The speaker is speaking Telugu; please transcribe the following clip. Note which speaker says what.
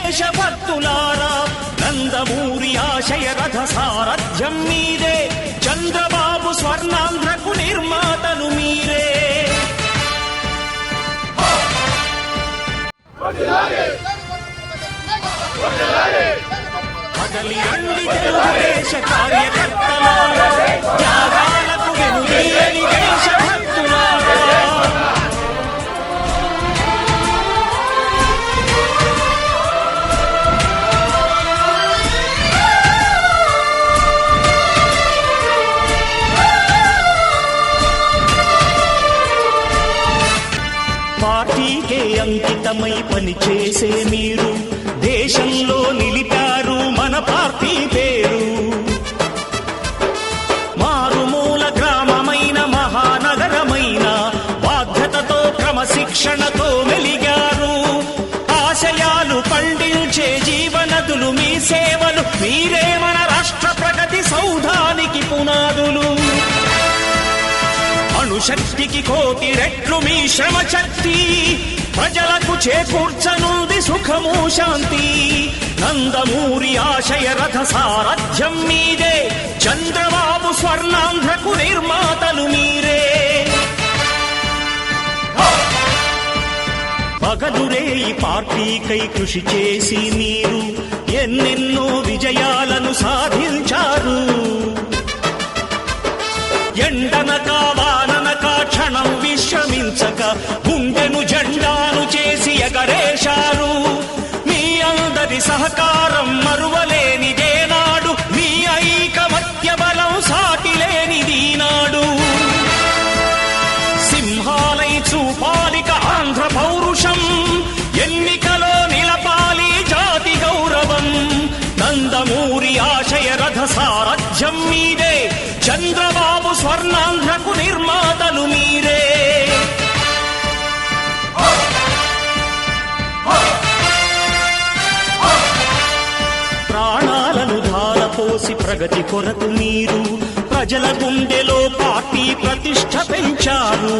Speaker 1: దేశభక్తులారా నందమూరి ఆశయ రథ సారథ్యం మీరే, చంద్రబాబు స్వర్ణాంధ్రకు నిర్మాతలు మీరే. కదలి రండి తెలుగుదేశ కార్యకర్తలారా, త్యాగాలకు వెనుదీయని దేశభక్తులారా. పార్టీకే అంకితమై పనిచేసే మీరు దేశంలో నిలిపారు మన పార్టీ పేరు. మారుమూల గ్రామమైన మహానగరమైన బాధ్యతతో క్రమశిక్షణతో మెలిగారు. ఆశయాలు పండించే జీవనదులు మీ సేవలు, మీరే మన రాష్ట్ర ప్రగతి సౌధానికి పునాదులు. అణుశక్తికి కోటి రెట్లు మీ శ్రమ శక్తి, ప్రజలకు చేకూర్చనుంది సుఖము శాంతి. నందమూరి ఆశయ రథ సారథ్యం మీదే, చంద్రబాబు స్వర్ణాంధ్రకు నిర్మాతలు మీరే. పగలురే ఈ పార్టీకై కృషి చేసి మీరు ఎన్నెన్నో విజయాలను సాధించారు. ఎండనక వాననక క్షణం విశ్రమించక గుండెను జెండాను చేసి ఎగరేశారు. మీ అందరి సహకారం మరువలేనిదేనాడు, మీ ఐకమత్య బలం సాటిలేనిదీనాడు. సింహాలై చూపాలిక ఆంధ్ర పౌరుషం, ఎన్నికలో నిలపాలి జాతి గౌరవం. నందమూరి ఆశయ రథ సారథ్యం మీదే, చంద్రబాబు స్వర్ణాంధ్రకు నిర్మాతలు మీరే. ప్రాణాలను ధారపోసి ప్రగతి కొరకు మీరు ప్రజల గుండెలో పార్టీ ప్రతిష్ఠ పెంచారు.